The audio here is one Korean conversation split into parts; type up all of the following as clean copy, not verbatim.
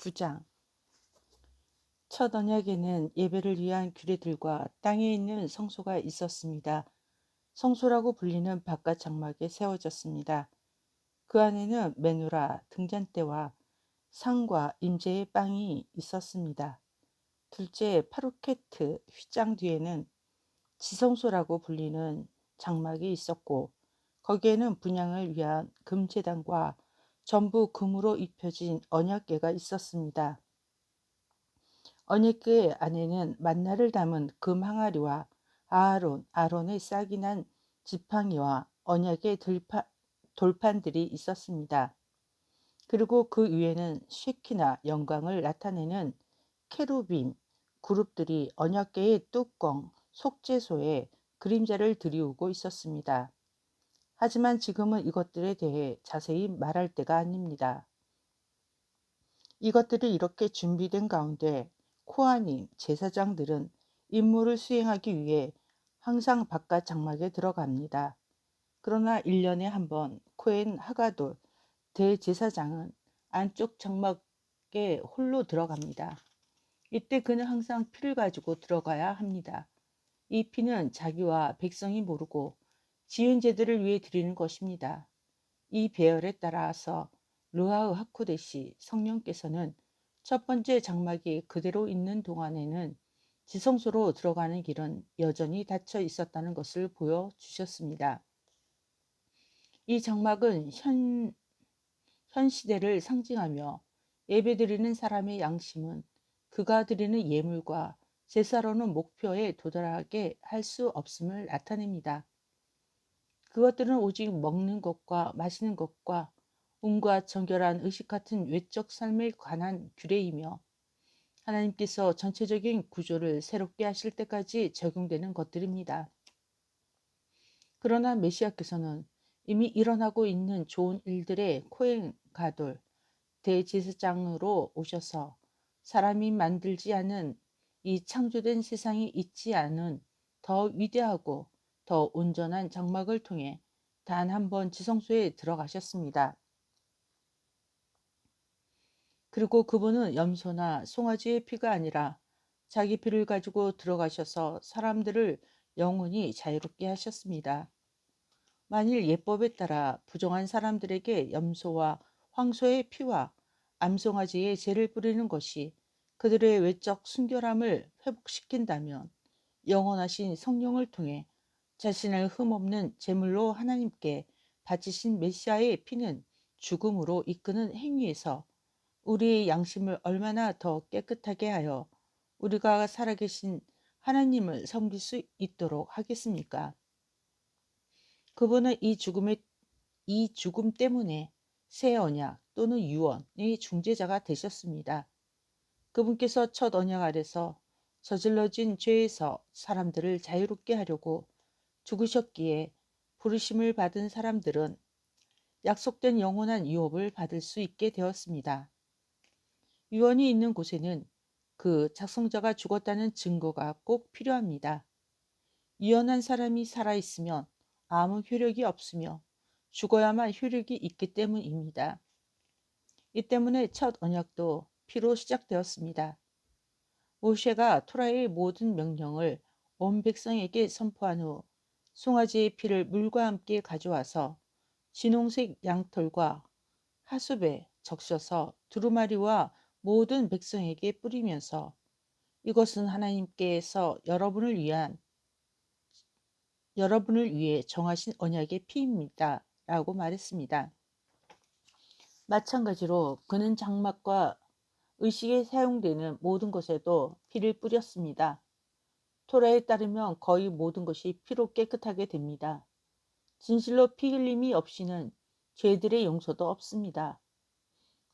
9장 첫 언약에는 예배를 위한 규례들과 땅에 있는 성소가 있었습니다. 성소라고 불리는 바깥 장막에 세워졌습니다. 그 안에는 메누라, 등잔대와 상과 임재의 빵이 있었습니다. 둘째, 파루케트 휘장 뒤에는 지성소라고 불리는 장막이 있었고, 거기에는 분향을 위한 금제단과 전부 금으로 입혀진 언약궤가 있었습니다. 언약궤 안에는 만나를 담은 금 항아리와 아론의 싹이 난 지팡이와 언약의 돌판들이 있었습니다. 그리고 그 위에는 쉐키나 영광을 나타내는 케루빔 그룹들이 언약궤의 뚜껑 속죄소에 그림자를 들이우고 있었습니다. 하지만 지금은 이것들에 대해 자세히 말할 때가 아닙니다. 이것들이 이렇게 준비된 가운데 코하님 제사장들은 임무를 수행하기 위해 항상 바깥 장막에 들어갑니다. 그러나 1년에 한 번 코헨 하가돌 대제사장은 안쪽 장막에 홀로 들어갑니다. 이때 그는 항상 피를 가지고 들어가야 합니다. 이 피는 자기와 백성이 모르고 지은 제들을 위해 드리는 것입니다. 이 배열에 따라서 르하흐 하코데시 성령께서는 첫 번째 장막이 그대로 있는 동안에는 지성소로 들어가는 길은 여전히 닫혀 있었다는 것을 보여주셨습니다. 이 장막은 현 시대를 상징하며 예배드리는 사람의 양심은 그가 드리는 예물과 제사로는 목표에 도달하게 할 수 없음을 나타냅니다. 그것들은 오직 먹는 것과 마시는 것과 운과 정결한 의식 같은 외적 삶에 관한 규례이며 하나님께서 전체적인 구조를 새롭게 하실 때까지 적용되는 것들입니다. 그러나 메시아께서는 이미 일어나고 있는 좋은 일들의 코hen 가돌 대제사장으로 오셔서 사람이 만들지 않은 이 창조된 세상이 있지 않은 더 위대하고 더 온전한 장막을 통해 단 한 번 지성소에 들어가셨습니다. 그리고 그분은 염소나 송아지의 피가 아니라 자기 피를 가지고 들어가셔서 사람들을 영원히 자유롭게 하셨습니다. 만일 예법에 따라 부정한 사람들에게 염소와 황소의 피와 암송아지의 죄를 뿌리는 것이 그들의 외적 순결함을 회복시킨다면 영원하신 성령을 통해 자신을 흠없는 제물로 하나님께 바치신 메시아의 피는 죽음으로 이끄는 행위에서 우리의 양심을 얼마나 더 깨끗하게 하여 우리가 살아계신 하나님을 섬길 수 있도록 하겠습니까? 그분은 이 죽음 때문에 새 언약 또는 유언의 중재자가 되셨습니다. 그분께서 첫 언약 아래서 저질러진 죄에서 사람들을 자유롭게 하려고 죽으셨기에 부르심을 받은 사람들은 약속된 영원한 유업을 받을 수 있게 되었습니다. 유언이 있는 곳에는 그 작성자가 죽었다는 증거가 꼭 필요합니다. 유언한 사람이 살아있으면 아무 효력이 없으며 죽어야만 효력이 있기 때문입니다. 이 때문에 첫 언약도 피로 시작되었습니다. 모세가 토라의 모든 명령을 온 백성에게 선포한 후 송아지의 피를 물과 함께 가져와서 진홍색 양털과 하숲에 적셔서 두루마리와 모든 백성에게 뿌리면서 이것은 하나님께서 여러분을 위해 정하신 언약의 피입니다. 라고 말했습니다. 마찬가지로 그는 장막과 의식에 사용되는 모든 것에도 피를 뿌렸습니다. 토라에 따르면 거의 모든 것이 피로 깨끗하게 됩니다. 진실로 피 흘림이 없이는 죄들의 용서도 없습니다.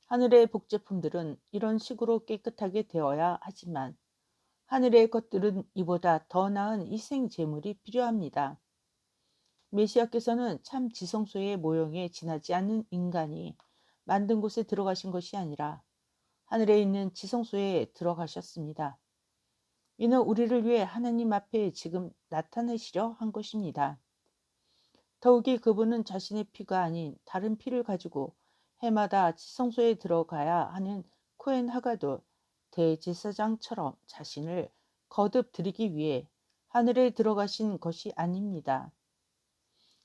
하늘의 복제품들은 이런 식으로 깨끗하게 되어야 하지만 하늘의 것들은 이보다 더 나은 희생 제물이 필요합니다. 메시아께서는 참 지성소의 모형에 지나지 않는 인간이 만든 곳에 들어가신 것이 아니라 하늘에 있는 지성소에 들어가셨습니다. 이는 우리를 위해 하나님 앞에 지금 나타내시려 한 것입니다. 더욱이 그분은 자신의 피가 아닌 다른 피를 가지고 해마다 지성소에 들어가야 하는 코엔 하가도 대제사장처럼 자신을 거듭 드리기 위해 하늘에 들어가신 것이 아닙니다.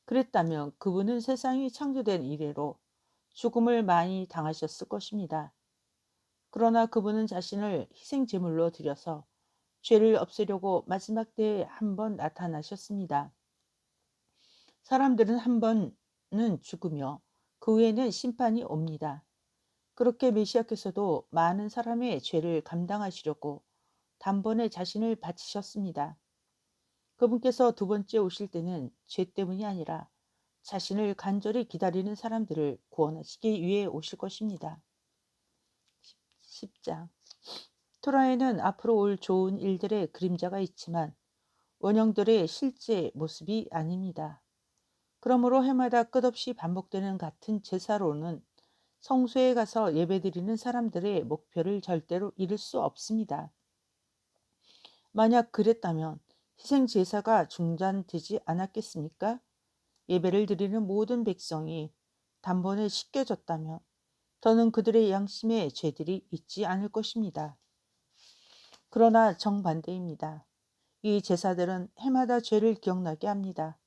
그랬다면 그분은 세상이 창조된 이래로 죽음을 많이 당하셨을 것입니다. 그러나 그분은 자신을 희생 제물로 드려서 죄를 없애려고 마지막 때에 한 번 나타나셨습니다. 사람들은 한 번은 죽으며 그 후에는 심판이 옵니다. 그렇게 메시아께서도 많은 사람의 죄를 감당하시려고 단번에 자신을 바치셨습니다. 그분께서 두 번째 오실 때는 죄 때문이 아니라 자신을 간절히 기다리는 사람들을 구원하시기 위해 오실 것입니다. 10장. 토라에는 앞으로 올 좋은 일들의 그림자가 있지만 원형들의 실제 모습이 아닙니다. 그러므로 해마다 끝없이 반복되는 같은 제사로는 성소에 가서 예배드리는 사람들의 목표를 절대로 이룰 수 없습니다. 만약 그랬다면 희생 제사가 중단되지 않았겠습니까? 예배를 드리는 모든 백성이 단번에 씻겨졌다면 더는 그들의 양심의 죄들이 있지 않을 것입니다. 그러나 정반대입니다. 이 제사들은 해마다 죄를 기억나게 합니다.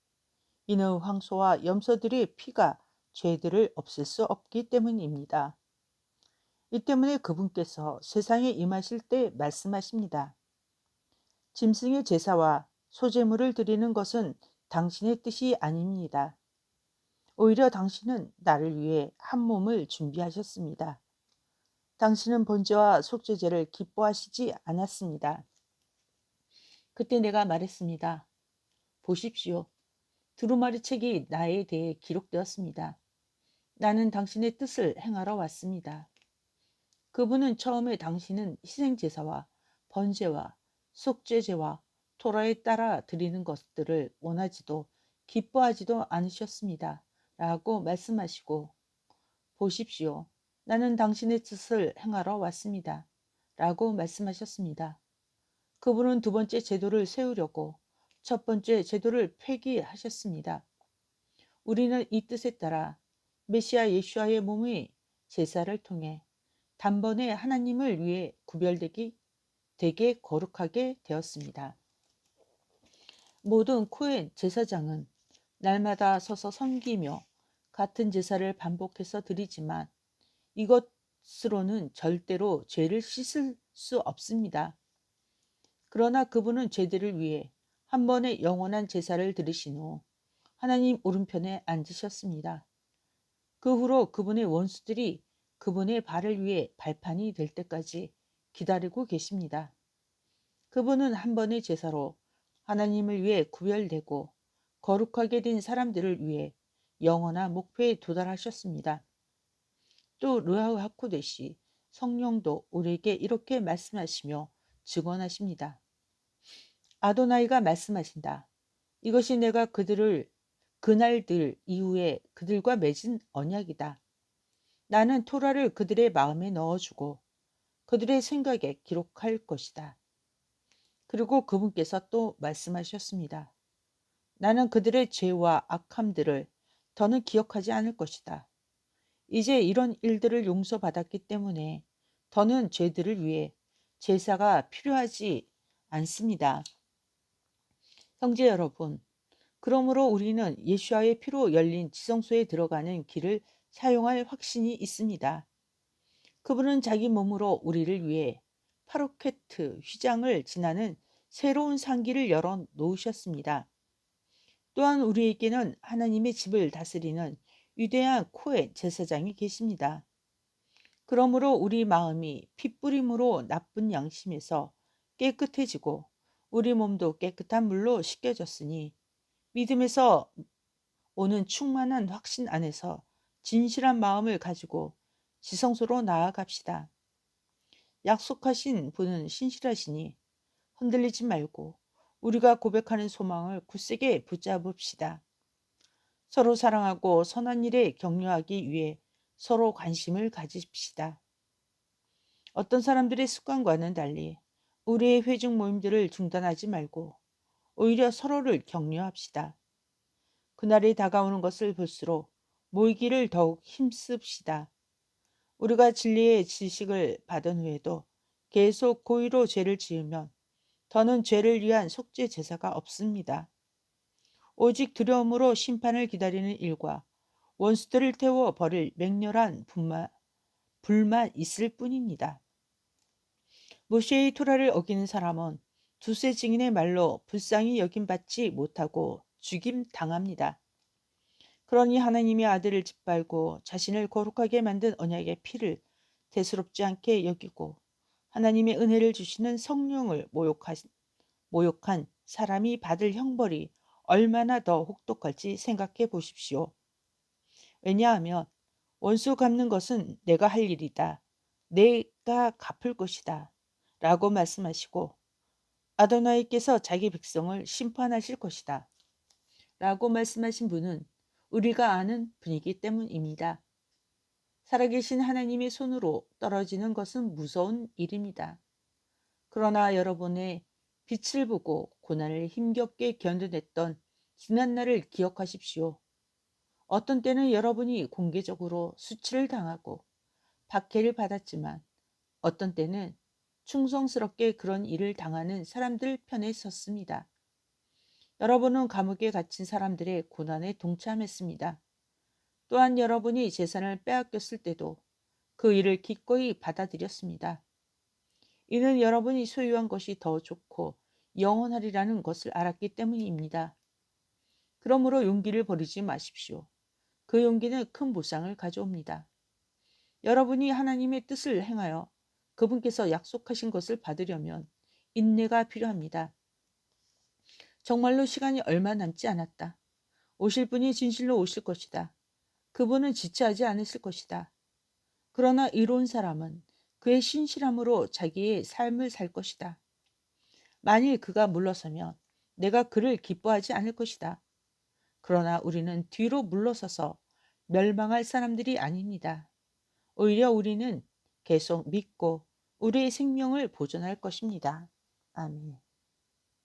이는 황소와 염소들의 피가 죄들을 없앨 수 없기 때문입니다. 이 때문에 그분께서 세상에 임하실 때 말씀하십니다. 짐승의 제사와 소제물을 드리는 것은 당신의 뜻이 아닙니다. 오히려 당신은 나를 위해 한 몸을 준비하셨습니다. 당신은 번제와 속죄제를 기뻐하시지 않았습니다. 그때 내가 말했습니다. 보십시오. 두루마리 책이 나에 대해 기록되었습니다. 나는 당신의 뜻을 행하러 왔습니다. 그분은 처음에 당신은 희생제사와 번제와 속죄제와 토라에 따라 드리는 것들을 원하지도 기뻐하지도 않으셨습니다. 라고 말씀하시고 보십시오. 나는 당신의 뜻을 행하러 왔습니다. 라고 말씀하셨습니다. 그분은 두 번째 제도를 세우려고 첫 번째 제도를 폐기하셨습니다. 우리는 이 뜻에 따라 메시아 예수아의 몸의 제사를 통해 단번에 하나님을 위해 되게 거룩하게 되었습니다. 모든 코헨 제사장은 날마다 서서 섬기며 같은 제사를 반복해서 드리지만 이것으로는 절대로 죄를 씻을 수 없습니다. 그러나 그분은 죄들을 위해 한 번의 영원한 제사를 드리신 후 하나님 오른편에 앉으셨습니다. 그 후로 그분의 원수들이 그분의 발을 위해 발판이 될 때까지 기다리고 계십니다. 그분은 한 번의 제사로 하나님을 위해 구별되고 거룩하게 된 사람들을 위해 영원한 목표에 도달하셨습니다. 또 르아흐 하코데시 성령도 우리에게 이렇게 말씀하시며 증언하십니다. 아도나이가 말씀하신다. 이것이 내가 그날들 이후에 그들과 맺은 언약이다. 나는 토라를 그들의 마음에 넣어주고 그들의 생각에 기록할 것이다. 그리고 그분께서 또 말씀하셨습니다. 나는 그들의 죄와 악함들을 더는 기억하지 않을 것이다. 이제 이런 일들을 용서받았기 때문에 더는 죄들을 위해 제사가 필요하지 않습니다. 형제 여러분, 그러므로 우리는 예수와의 피로 열린 지성소에 들어가는 길을 사용할 확신이 있습니다. 그분은 자기 몸으로 우리를 위해 파로케트 휘장을 지나는 새로운 상기를 열어 놓으셨습니다. 또한 우리에게는 하나님의 집을 다스리는 위대한 코헨 제사장이 계십니다. 그러므로 우리 마음이 핏부림으로 나쁜 양심에서 깨끗해지고 우리 몸도 깨끗한 물로 씻겨졌으니 믿음에서 오는 충만한 확신 안에서 진실한 마음을 가지고 지성소로 나아갑시다. 약속하신 분은 신실하시니 흔들리지 말고 우리가 고백하는 소망을 굳세게 붙잡읍시다. 서로 사랑하고 선한 일에 격려하기 위해 서로 관심을 가집시다. 어떤 사람들의 습관과는 달리 우리의 회중 모임들을 중단하지 말고 오히려 서로를 격려합시다. 그날이 다가오는 것을 볼수록 모이기를 더욱 힘씁시다. 우리가 진리의 지식을 받은 후에도 계속 고의로 죄를 지으면 더는 죄를 위한 속죄 제사가 없습니다. 오직 두려움으로 심판을 기다리는 일과 원수들을 태워 버릴 맹렬한 불만 있을 뿐입니다. 모세의 토라를 어기는 사람은 두세 증인의 말로 불쌍히 여김받지 못하고 죽임 당합니다. 그러니 하나님의 아들을 짓밟고 자신을 거룩하게 만든 언약의 피를 대수롭지 않게 여기고 하나님의 은혜를 주시는 성령을 모욕한 사람이 받을 형벌이 얼마나 더 혹독할지 생각해 보십시오. 왜냐하면 원수 갚는 것은 내가 할 일이다. 내가 갚을 것이다. 라고 말씀하시고 아도나이께서 자기 백성을 심판하실 것이다. 라고 말씀하신 분은 우리가 아는 분이기 때문입니다. 살아계신 하나님의 손으로 떨어지는 것은 무서운 일입니다. 그러나 여러분의 빛을 보고 고난을 힘겹게 견뎌냈던 지난 날을 기억하십시오. 어떤 때는 여러분이 공개적으로 수치를 당하고 박해를 받았지만 어떤 때는 충성스럽게 그런 일을 당하는 사람들 편에 섰습니다. 여러분은 감옥에 갇힌 사람들의 고난에 동참했습니다. 또한 여러분이 재산을 빼앗겼을 때도 그 일을 기꺼이 받아들였습니다. 이는 여러분이 소유한 것이 더 좋고 영원하리라는 것을 알았기 때문입니다. 그러므로 용기를 버리지 마십시오. 그 용기는 큰 보상을 가져옵니다. 여러분이 하나님의 뜻을 행하여 그분께서 약속하신 것을 받으려면 인내가 필요합니다. 정말로 시간이 얼마 남지 않았다. 오실 분이 진실로 오실 것이다. 그분은 지체하지 않으실 것이다. 그러나 이로운 사람은 그의 신실함으로 자기의 삶을 살 것이다. 만일 그가 물러서면 내가 그를 기뻐하지 않을 것이다. 그러나 우리는 뒤로 물러서서 멸망할 사람들이 아닙니다. 오히려 우리는 계속 믿고 우리의 생명을 보존할 것입니다. 아멘.